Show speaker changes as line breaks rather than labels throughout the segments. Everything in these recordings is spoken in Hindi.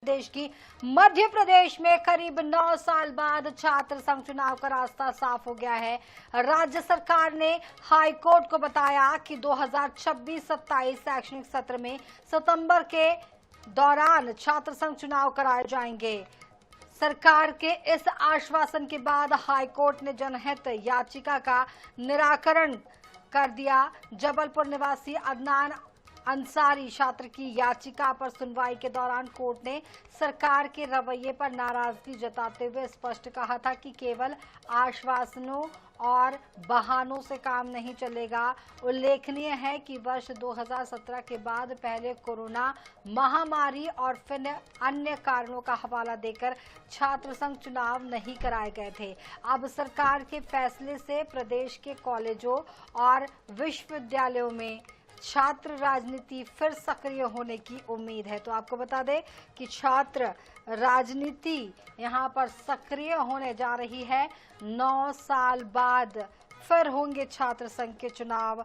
देश की मध्य प्रदेश में करीब 9 साल बाद छात्र संघ चुनाव का रास्ता साफ हो गया है। राज्य सरकार ने हाई कोर्ट को बताया कि 2026-27 शैक्षणिक सत्र में सितंबर के दौरान छात्र संघ चुनाव कराए जाएंगे। सरकार के इस आश्वासन के बाद हाई कोर्ट ने जनहित याचिका का निराकरण कर दिया। जबलपुर निवासी अदनान अंसारी छात्र की याचिका पर सुनवाई के दौरान कोर्ट ने सरकार के रवैये पर नाराजगी जताते हुए स्पष्ट कहा था कि केवल आश्वासनों और बहानों से काम नहीं चलेगा। उल्लेखनीय है कि वर्ष 2017 के बाद पहले कोरोना महामारी और फिर अन्य कारणों का हवाला देकर छात्र संघ चुनाव नहीं कराए गए थे। अब सरकार के फैसले से प्रदेश के कॉलेजों और विश्वविद्यालयों में छात्र राजनीति फिर सक्रिय होने की उम्मीद है। तो आपको बता दें कि छात्र राजनीति यहां पर सक्रिय होने जा रही है। 9 साल बाद फिर होंगे छात्र संघ के चुनाव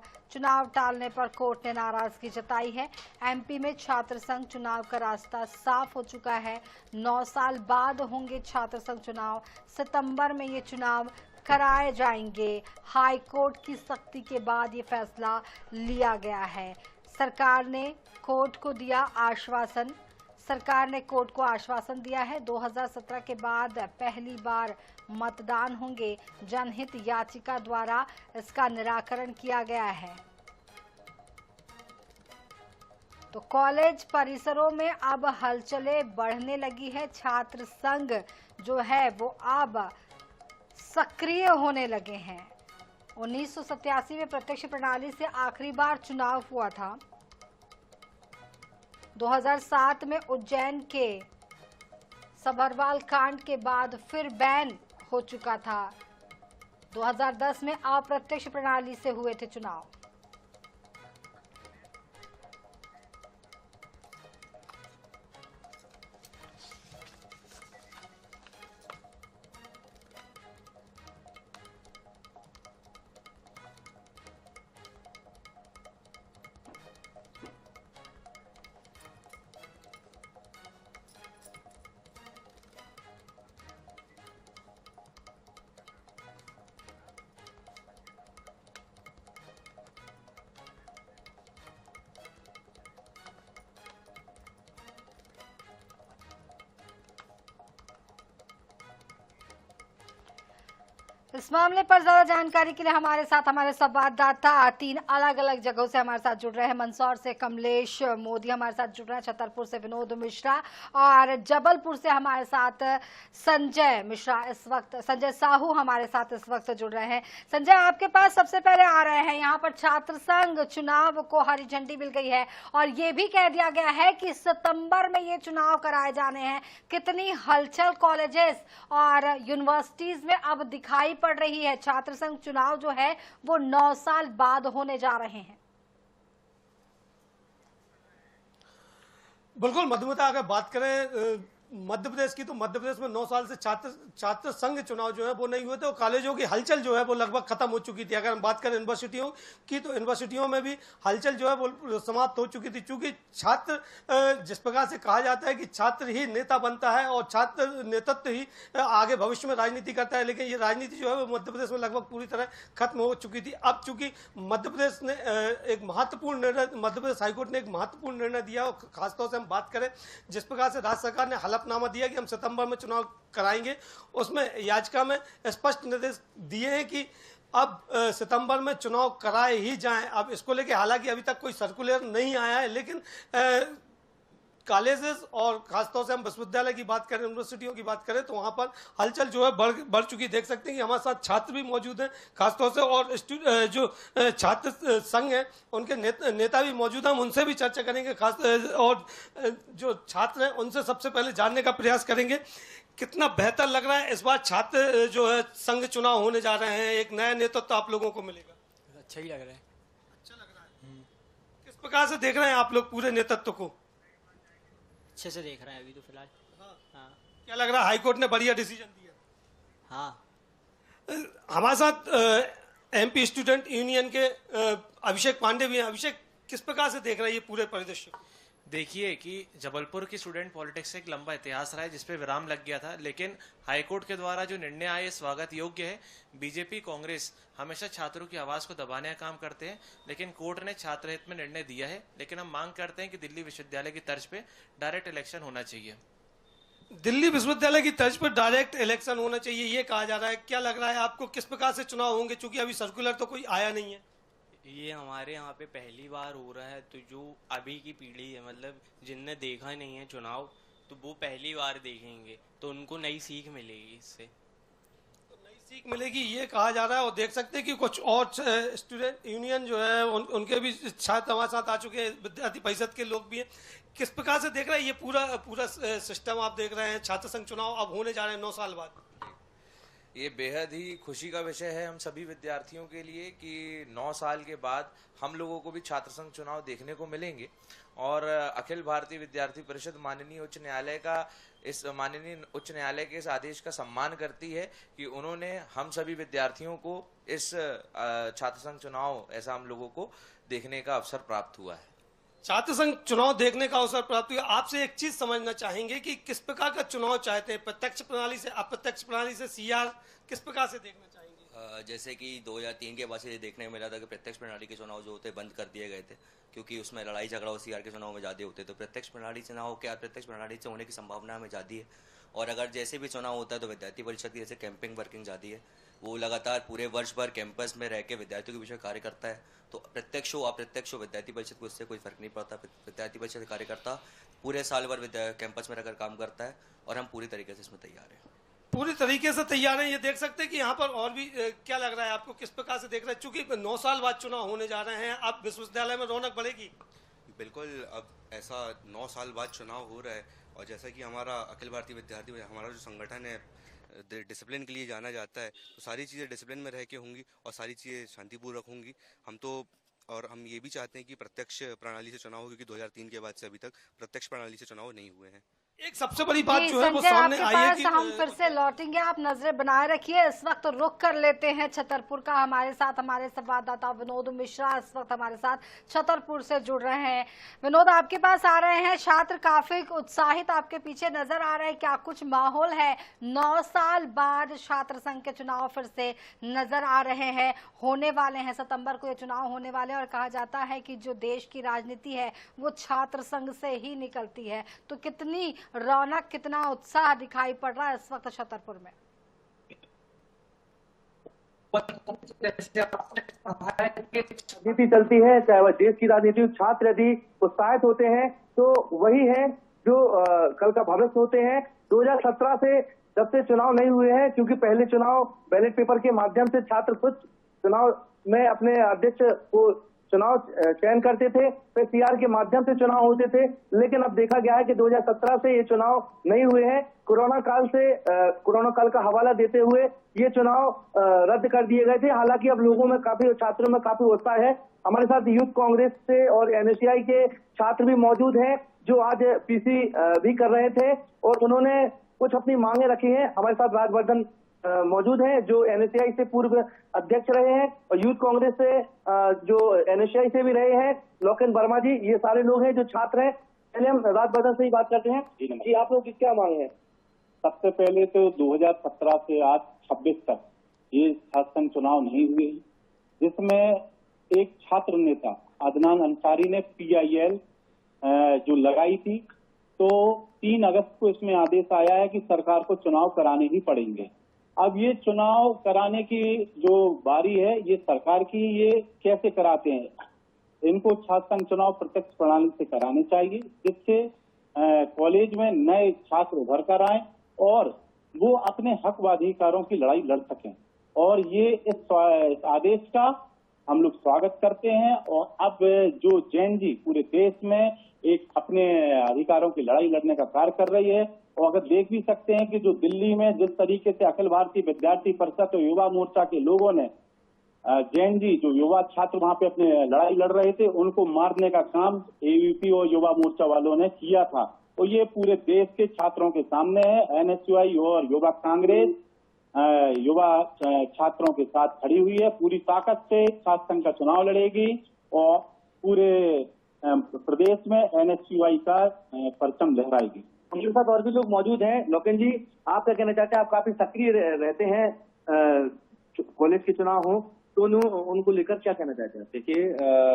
टालने पर कोर्ट ने नाराजगी जताई है। एमपी में छात्र संघ चुनाव का रास्ता साफ हो चुका है। 9 साल बाद होंगे छात्र संघ चुनाव। सितंबर में ये चुनाव कराए जाएंगे। हाई कोर्ट की सख्ती के बाद ये फैसला लिया गया है। सरकार ने कोर्ट को आश्वासन दिया है। 2017 के बाद पहली बार मतदान होंगे। जनहित याचिका द्वारा इसका निराकरण किया गया है। तो कॉलेज परिसरों में अब हलचलें बढ़ने लगी है। छात्र संघ जो है वो अब सक्रिय होने लगे हैं। 1987 में प्रत्यक्ष प्रणाली से आखिरी बार चुनाव हुआ था। 2007 में उज्जैन के सबरवाल कांड के बाद फिर बैन हो चुका था। 2010 में अप्रत्यक्ष प्रणाली से हुए थे चुनाव। इस मामले पर ज्यादा जानकारी के लिए हमारे संवाददाता 3 अलग अलग जगहों से हमारे साथ जुड़ रहे हैं। मंदसौर से कमलेश मोदी हमारे साथ जुड़ रहे हैं, छतरपुर से विनोद मिश्रा और जबलपुर से हमारे साथ संजय साहू हमारे साथ इस वक्त जुड़ रहे हैं। संजय, आपके पास सबसे पहले आ रहे हैं। यहाँ पर छात्र संघ चुनाव को हरी झंडी मिल गई है और ये भी कह दिया गया है कि सितंबर में ये चुनाव कराए जाने हैं। कितनी हलचल कॉलेजेस और यूनिवर्सिटीज में अब दिखाई पड़ रही है। छात्र संघ चुनाव जो है वो 9 साल बाद होने जा रहे हैं।
बिल्कुल मधुमिता, अगर बात करें मध्य प्रदेश की, तो मध्य प्रदेश में 9 साल से छात्र संघ चुनाव जो है वो नहीं हुए थे और कॉलेजों की हलचल जो है वो लगभग खत्म हो चुकी थी। अगर हम बात करें यूनिवर्सिटियों की, तो यूनिवर्सिटियों में भी हलचल जो है वो समाप्त हो चुकी थी। चूंकि छात्र, जिस प्रकार से कहा जाता है कि छात्र ही नेता बनता है और छात्र नेतृत्व ही आगे भविष्य में राजनीति करता है, लेकिन ये राजनीति जो है वो मध्य प्रदेश में लगभग पूरी तरह खत्म हो चुकी थी। अब चूंकि मध्य प्रदेश ने एक महत्वपूर्ण निर्णय, मध्य प्रदेश हाईकोर्ट ने एक महत्वपूर्ण निर्णय दिया और खासतौर से हम बात करें जिस प्रकार से राज्य सरकार ने हलफनामा दिया कि हम सितंबर में चुनाव कराएंगे, उसमें याचिका में स्पष्ट निर्देश दिए हैं कि अब सितंबर में चुनाव कराए ही जाएं। अब इसको लेके हालांकि अभी तक कोई सर्कुलर नहीं आया है, लेकिन कॉलेजेस और खासतौर से हम विश्वविद्यालय की बात करें, यूनिवर्सिटियों की बात करें, तो वहां पर हलचल जो है बढ़ चुकी। देख सकते हैं कि हमारे साथ छात्र भी मौजूद हैं खासतौर से, और जो छात्र संघ है उनके नेता भी मौजूद हैं। हम उनसे भी चर्चा करेंगे खास, और जो छात्र हैं उनसे सबसे पहले जानने का प्रयास करेंगे कितना बेहतर लग रहा है इस बार छात्र जो है संघ चुनाव होने जा रहे हैं। एक नया नेतृत्व आप लोगों को मिलेगा।
अच्छा ही लग रहा है।
अच्छा लग रहा है। किस प्रकार से देख रहे हैं आप लोग पूरे नेतृत्व को?
अच्छे से देख रहे हैं अभी तो फिलहाल।
हाँ। क्या लग रहा है? हाईकोर्ट ने बढ़िया डिसीजन दिया।
हाँ।
हमारे साथ एमपी स्टूडेंट यूनियन के अभिषेक पांडे भी हैं। अभिषेक, किस प्रकार से देख रहे हैं ये पूरे परिदृश्य?
देखिए कि जबलपुर की स्टूडेंट पॉलिटिक्स से एक लंबा इतिहास रहा है जिस पे विराम लग गया था, लेकिन हाईकोर्ट के द्वारा जो निर्णय आए स्वागत योग्य है। बीजेपी कांग्रेस हमेशा छात्रों की आवाज को दबाने का काम करते हैं, लेकिन कोर्ट ने छात्र हित में निर्णय दिया है। लेकिन हम मांग करते हैं कि दिल्ली विश्वविद्यालय की तर्ज पे डायरेक्ट इलेक्शन होना चाहिए।
दिल्ली विश्वविद्यालय की तर्ज पर डायरेक्ट इलेक्शन होना चाहिए, ये कहा जा रहा है। क्या लग रहा है आपको, किस प्रकार से चुनाव होंगे? चूंकि अभी सर्कुलर तो कोई आया नहीं है।
ये हमारे यहाँ पे पहली बार हो रहा है, तो जो अभी की पीढ़ी है, मतलब जिनने देखा नहीं है चुनाव, तो वो पहली बार देखेंगे, तो उनको नई सीख मिलेगी इससे।
तो नई सीख मिलेगी ये कहा जा रहा है। और देख सकते हैं कि कुछ और स्टूडेंट यूनियन जो है उनके भी छात्र हमारे साथ आ चुके हैं, विद्यार्थी परिषद के लोग भी हैं। किस प्रकार से देख रहे हैं ये पूरा सिस्टम? आप देख रहे हैं छात्र संघ चुनाव अब होने जा रहे हैं 9 साल बाद।
ये बेहद ही खुशी का विषय है हम सभी विद्यार्थियों के लिए कि 9 साल के बाद हम लोगों को भी छात्र संघ चुनाव देखने को मिलेंगे। और अखिल भारतीय विद्यार्थी परिषद माननीय उच्च न्यायालय के इस आदेश का सम्मान करती है कि उन्होंने हम सभी विद्यार्थियों को इस छात्र संघ चुनाव ऐसा हम लोगों को देखने का अवसर प्राप्त हुआ है।
छात्र संघ चुनाव देखने का अवसर प्राप्त हुआ। आपसे एक चीज समझना चाहेंगे कि किस प्रकार का चुनाव चाहते हैं, प्रत्यक्ष प्रणाली से, अप्रत्यक्ष प्रणाली से, सीआर, किस प्रकार से देखना चाहेंगे?
जैसे कि 2003 के बाद से ये देखने को मिला था कि प्रत्यक्ष प्रणाली के चुनाव जो होते बंद कर दिए गए थे, क्योंकि उसमें लड़ाई झगड़ा और सीआर के चुनाव में ज़्यादा होते। तो प्रत्यक्ष प्रणाली चुनाव के अप्रत्यक्ष प्रणाली से होने की संभावना हमें ज़्यादा है। और अगर जैसे भी चुनाव होता है तो विद्यार्थी परिषद की जैसे कैंपिंग वर्किंग ज़्यादा है, वो लगातार पूरे वर्ष भर कैंपस में रह के विद्यार्थियों के विषय कार्य करता है। तो प्रत्यक्ष हो अप्रत्यक्ष हो, विद्यार्थी परिषद को इससे कोई फर्क नहीं पड़ता। विद्यार्थी परिषद कार्यकर्ता पूरे साल भर कैंपस में रहकर काम करता है और हम पूरी तरीके से इसमें तैयार हैं।
पूरी तरीके से तैयार हैं। ये देख सकते हैं कि यहाँ पर और भी क्या लग रहा है आपको, किस प्रकार से देख रहे हैं? चूंकि 9 साल बाद चुनाव होने जा रहे हैं, अब विश्वविद्यालय में रौनक बढ़ेगी।
बिल्कुल, अब ऐसा 9 साल बाद चुनाव हो रहा है और जैसा कि हमारा अखिल भारतीय विद्यार्थी हमारा जो संगठन है डिसिप्लिन के लिए जाना जाता है, तो सारी चीज़ें डिसिप्लिन में रह के होंगी और सारी चीज़ें शांतिपूर्वक होंगी। हम ये भी चाहते हैं कि प्रत्यक्ष प्रणाली से चुनाव हो, क्योंकि 2003 के बाद से अभी तक प्रत्यक्ष प्रणाली से चुनाव नहीं हुए हैं।
एक सबसे बड़ी बात
जी,
जो है वो
संजय,
सामने
आपके
आई है
पास
कि
हम फिर से लौटेंगे, आप नजरें बनाए रखिए। इस वक्त रुक कर लेते हैं छतरपुर का। हमारे साथ हमारे संवाददाता विनोद मिश्रा इस वक्त हमारे साथ छतरपुर से जुड़ रहे हैं। विनोद, आपके पास आ रहे हैं। छात्र काफी उत्साहित आपके पीछे नजर आ रहे हैं, क्या कुछ माहौल है? 9 साल बाद छात्र संघ के चुनाव फिर से नजर आ रहे हैं, होने वाले हैं। सितंबर को ये चुनाव होने वाले हैं और कहा जाता है कि जो देश की राजनीति है वो छात्र संघ से ही निकलती है। तो कितनी रौनक, कितना उत्साह दिखाई पड़ रहा है इस वक्त छतरपुर में?
राजनीति चलती है, चाहे वह देश की राजनीति, छात्र यदि उत्साहित होते हैं तो वही है जो कल का भविष्य होते हैं। 2017 से जब से चुनाव नहीं हुए हैं, क्योंकि पहले चुनाव बैलेट पेपर के माध्यम से छात्र खुद चुनाव में अपने अध्यक्ष को चुनाव चयन करते थे, फिर सीआर के माध्यम से चुनाव होते थे। लेकिन अब देखा गया है कि 2017 से ये चुनाव नहीं हुए हैं। कोरोना काल का हवाला देते हुए ये चुनाव रद्द कर दिए गए थे। हालांकि अब लोगों में छात्रों में काफी उत्साह है। हमारे साथ यूथ कांग्रेस से और एनएसयूआई के छात्र भी मौजूद हैं, जो आज पीसी भी कर रहे थे और उन्होंने कुछ अपनी मांगे रखी हैं। हमारे साथ राजवर्धन मौजूद हैं, जो एनएसयूआई से पूर्व अध्यक्ष रहे हैं, और यूथ कांग्रेस से जो एनएसयूआई से भी रहे हैं, लोकेन वर्मा जी। ये सारे लोग हैं जो छात्र हैं। पहले हम राजवर्धन से ही बात करते हैं। जी, आप लोग की क्या मांग है?
सबसे पहले तो 2017 से आज 26 तक ये छात्र संघ चुनाव नहीं हुए, जिसमें एक छात्र नेता अदनान अंसारी ने PIL जो लगाई थी, तो 3 अगस्त को इसमें आदेश आया है कि सरकार को चुनाव कराने ही पड़ेंगे। अब ये चुनाव कराने की जो बारी है ये सरकार की, ये कैसे कराते हैं? इनको छात्र संघ चुनाव प्रत्यक्ष प्रणाली से कराने चाहिए, जिससे कॉलेज में नए छात्र उभर कर आए और वो अपने हक व अधिकारों की लड़ाई लड़ सकें। और ये इस आदेश का हम लोग स्वागत करते हैं। और अब जो जैन जी पूरे देश में एक अपने अधिकारों की लड़ाई लड़ने का कार्य कर रही है। और अगर देख भी सकते हैं कि जो दिल्ली में जिस तरीके से अखिल भारतीय विद्यार्थी परिषद और युवा मोर्चा के लोगों ने जैन जी जो युवा छात्र वहां पे अपने लड़ाई लड़ रहे थे, उनको मारने का काम AVP और युवा मोर्चा वालों ने किया था, तो ये पूरे देश के छात्रों के सामने है। एनएसयूआई और युवा कांग्रेस युवा छात्रों के साथ खड़ी हुई है, पूरी ताकत से छात्र संघ का चुनाव लड़ेगी और पूरे प्रदेश में NSCY का परचम लहराएगी।
हमारे साथ और भी लोग मौजूद हैं। लोकेन जी, आप क्या कहना चाहते हैं? आप काफी सक्रिय रहते हैं, कॉलेज के चुनाव हो तो उनको लेकर क्या कहना चाहते हैं?
देखिए,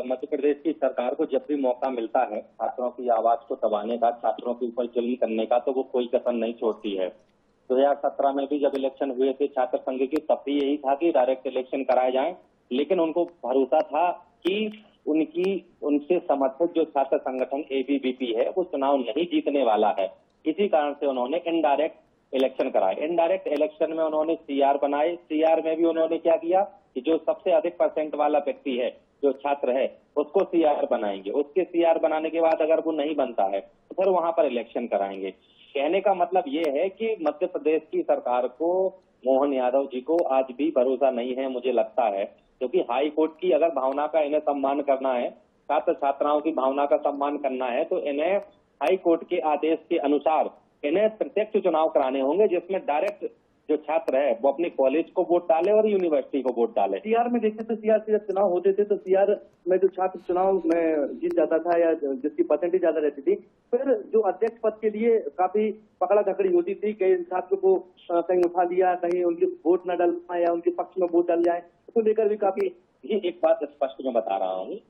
मध्य प्रदेश की सरकार को जब भी मौका मिलता है छात्रों की आवाज को दबाने का, छात्रों के ऊपर जुल्म करने का, तो वो कोई कसर नहीं छोड़ती है। 2017 में भी जब इलेक्शन हुए थे छात्र संघ की, तब भी यही था कि डायरेक्ट इलेक्शन कराए जाएं, लेकिन उनको भरोसा था कि उनसे समर्थित जो छात्र संगठन ABVP है वो चुनाव नहीं जीतने वाला है। इसी कारण से उन्होंने इनडायरेक्ट इलेक्शन कराए। इनडायरेक्ट इलेक्शन में उन्होंने CR बनाए। CR में भी उन्होंने क्या किया कि जो सबसे अधिक % वाला व्यक्ति है, जो छात्र है, उसको CR बनाएंगे। उसके CR बनाने के बाद अगर वो नहीं बनता है तो फिर वहां पर इलेक्शन कराएंगे। कहने का मतलब ये है कि मध्य प्रदेश की सरकार को, मोहन यादव जी को आज भी भरोसा नहीं है, मुझे लगता है, क्योंकि हाई कोर्ट की अगर भावना का इन्हें सम्मान करना है, छात्र छात्राओं की भावना का सम्मान करना है, तो इन्हें हाई कोर्ट के आदेश के अनुसार इन्हें प्रत्यक्ष चुनाव कराने होंगे, जिसमें डायरेक्ट जो छात्र है वो अपने कॉलेज को वोट डाले और यूनिवर्सिटी को वोट डाले।
CR में देखें तो CR से जब चुनाव होते थे तो CR में जो छात्र चुनाव में जीत जाता था या जिसकी परसेंटेज ज्यादा रहती थी, फिर जो अध्यक्ष पद के लिए काफी पकड़ा झकड़ी होती थी। कई छात्र को कहीं उठा लिया, कहीं उनके वोट न डल पाए या उनके पक्ष में वोट डल जाए, तो लेकर भी काफी।
ये एक बात स्पष्ट मैं बता रहा हूँ,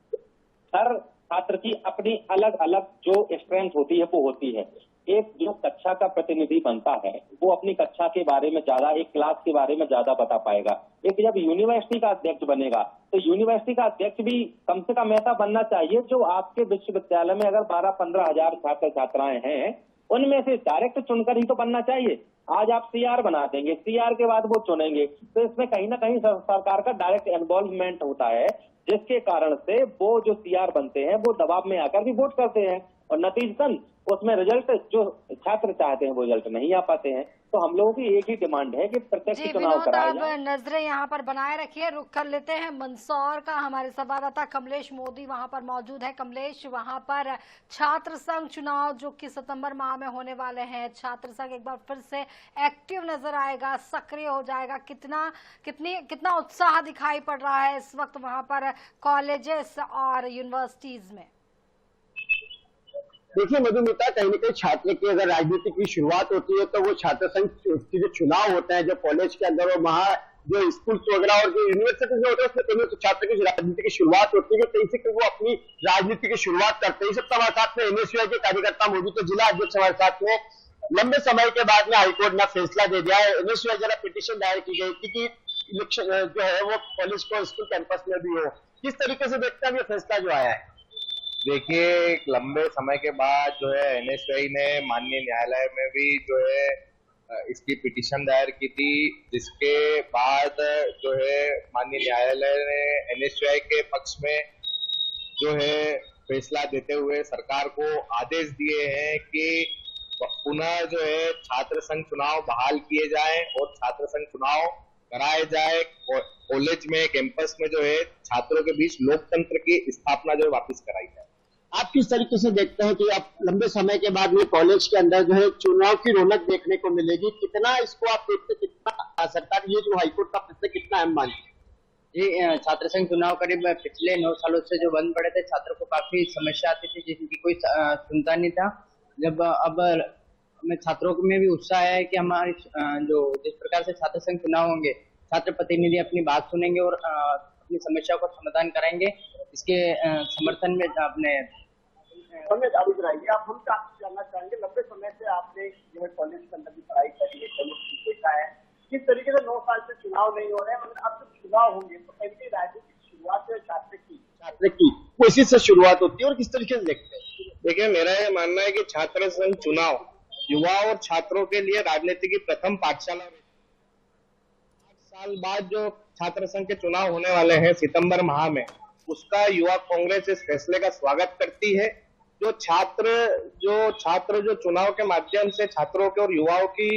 हर छात्र की अपनी अलग अलग जो स्ट्रेंथ होती है वो होती है। एक जो कक्षा का प्रतिनिधि बनता है वो अपनी कक्षा के बारे में ज्यादा, एक क्लास के बारे में ज्यादा बता पाएगा। एक जब यूनिवर्सिटी का अध्यक्ष बनेगा तो यूनिवर्सिटी का अध्यक्ष भी कम से कम ऐसा बनना चाहिए जो आपके विश्वविद्यालय में अगर 12-15 हजार छात्र छात्राएं हैं, उनमें से डायरेक्ट चुनकर ही तो बनना चाहिए। आज आप CR बना देंगे, CR के बाद वो चुनेंगे, तो इसमें कहीं ना कहीं सरकार का डायरेक्ट इन्वॉल्वमेंट होता है, जिसके कारण से वो जो CR बनते हैं वो दबाव में आकर भी वोट करते हैं और नतीजतन उसमें रिजल्ट जो छात्र चाहते हैं वो रिजल्ट नहीं आ पाते हैं। तो हम लोगों की एक ही डिमांड है कि प्रत्यक्ष चुनाव कराया जाए।
नजरें यहाँ पर बनाए रखिए। रुक कर लेते हैं मंदसौर का। हमारे संवाददाता कमलेश मोदी वहां पर मौजूद है। कमलेश, वहां पर छात्र संघ चुनाव जो कि सितंबर माह में होने वाले हैं, छात्र संघ एक बार फिर से एक्टिव नजर आएगा, सक्रिय हो जाएगा। कितना उत्साह दिखाई पड़ रहा है इस वक्त वहां पर कॉलेजेस और यूनिवर्सिटीज में?
देखिए मधुमिता, कहीं न कहीं छात्र की अगर राजनीति की शुरुआत होती है तो वो छात्र संघ के जो चुनाव होते हैं, जो कॉलेज के अंदर और वहाँ जो स्कूल वगैरह और जो यूनिवर्सिटी में होता है, उसमें कहीं तो छात्र की राजनीति की शुरुआत होती है, कहीं से वो अपनी राजनीति की शुरुआत करते हैं। सब हमारे साथ में NSCY के कार्यकर्ता मौजूद, तो जिला अध्यक्ष हमारे साथ में। लंबे समय के बाद में हाईकोर्ट ने फैसला दे दिया है। NSCY जरा पिटीशन दायर की गई थी कि इलेक्शन जो है वो कॉलेज को स्कूल कैंपस में भी हो। किस तरीके से देखते हैं ये फैसला जो आया है?
देखिए, एक लंबे समय के बाद जो है NSCY ने माननीय न्यायालय में भी जो है इसकी पिटीशन दायर की थी, जिसके बाद जो है माननीय न्यायालय ने NSCY के पक्ष में जो है फैसला देते हुए सरकार को आदेश दिए हैं कि पुनः जो है छात्र संघ चुनाव बहाल किए जाएं और छात्र संघ चुनाव कराए जाए। कॉलेज में, कैंपस में जो है छात्रों के बीच लोकतंत्र की स्थापना जो है वापस कराई जाए।
आप किस तरीके से देखते हैं कि अब लंबे समय के बाद में कॉलेज के अंदर जो है चुनाव की रौनक देखने को मिलेगी? कितना इसको आप देखते, कितना सरकार ये जो हाईकोर्ट का फैसला कितना अहम मानती है?
जी, छात्र संघ चुनाव करीब पिछले 9 सालों से जो बंद पड़े थे, छात्रों को काफी समस्या आती थी जिनकी कोई सुनता नहीं था। जब अब हमें छात्रों में भी उत्साह है कि हमारी जो जिस प्रकार से छात्र संघ चुनाव होंगे, छात्र प्रतिनिधि अपनी बात सुनेंगे और अपनी समस्या को समाधान कराएंगे। इसके समर्थन में अपने
आप हम जानना चाहेंगे, लंबे समय से आपने जो है कॉलेज के अंदर भी पढ़ाई करी है, देखा है किस तरीके से 9 साल से चुनाव नहीं हो रहे हैं, मतलब अब तो चुनाव होंगे तो कहीं राजनीति की शुरुआत जो है छात्र की
वो इसी से शुरुआत होती है। और किस तरीके से देखते हैं?
देखिए, मेरा ये मानना है कि छात्र संघ चुनाव युवा और छात्रों के लिए राजनीति की प्रथम पाठशाला। 8 साल बाद जो छात्र संघ के चुनाव होने वाले हैं सितंबर माह में, उसका युवा कांग्रेस इस फैसले का स्वागत करती है। जो छात्र जो चुनाव के माध्यम से छात्रों के और युवाओं की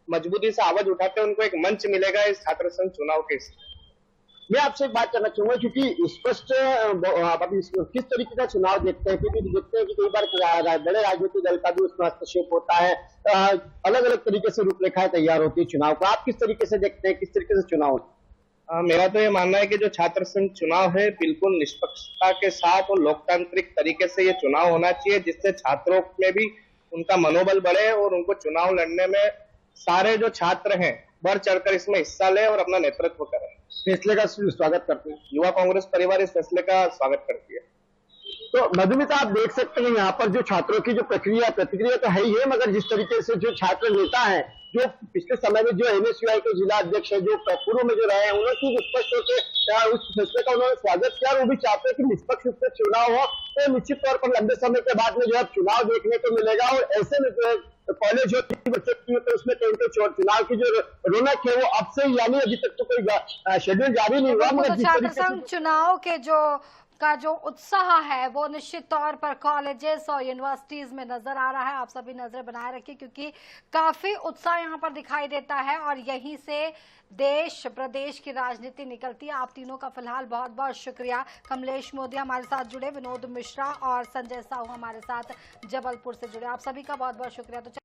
मजबूती से आवाज उठाते हैं, उनको एक मंच मिलेगा इस छात्र संघ चुनाव के।
मैं आपसे एक बात करना चाहूंगा, क्योंकि स्पष्ट किस तरीके का चुनाव देखते हैं, क्योंकि देखते हैं कि कई बार बड़े राजनीतिक दल का भी उसमें हस्तक्षेप होता है, अलग अलग तरीके से रूपरेखाएं तैयार होती है चुनाव का। आप किस तरीके से देखते हैं, किस तरीके से चुनाव?
मेरा तो ये मानना है कि जो छात्र संघ चुनाव है बिल्कुल निष्पक्षता के साथ और लोकतांत्रिक तरीके से ये चुनाव होना चाहिए, जिससे छात्रों में भी उनका मनोबल बढ़े और उनको चुनाव लड़ने में सारे जो छात्र हैं बढ़ चढ़कर इसमें हिस्सा ले और अपना नेतृत्व करें।
फैसले का स्वागत करते हैं।
युवा कांग्रेस परिवार इस फैसले का स्वागत करती है।
तो मधुमिता, आप देख सकते हैं यहाँ पर जो छात्रों की जो प्रतिक्रिया तो है ही है, मगर जिस तरीके से जो छात्र नेता है, जो पिछले समय में जो NSUI के जिला अध्यक्ष है, जो पूर्व में जो रहे हैं, उन्होंने स्पष्ट रूप से उस फैसले का उन्होंने स्वागत किया। वो भी चाहते हैं कि निष्पक्ष रूप से चुनाव हो, तो निश्चित तौर पर लंबे समय के बाद में जो है चुनाव देखने को मिलेगा। और ऐसे में जो है कॉलेज तो उसमें चुनाव की जो रौनक है वो अब से, यानी अभी तक तो कोई शेड्यूल जारी नहीं हुआ, मगर
छात्र संघ चुनाव के जो उत्साह है वो निश्चित तौर पर कॉलेजेस और यूनिवर्सिटीज में नजर आ रहा है। आप सभी नजर बनाए रखिए, क्योंकि काफी उत्साह यहाँ पर दिखाई देता है और यहीं से देश प्रदेश की राजनीति निकलती है। आप तीनों का फिलहाल बहुत बहुत शुक्रिया। कमलेश मोदी हमारे साथ जुड़े, विनोद मिश्रा और संजय साहू हमारे साथ जबलपुर से जुड़े, आप सभी का बहुत बहुत शुक्रिया। तो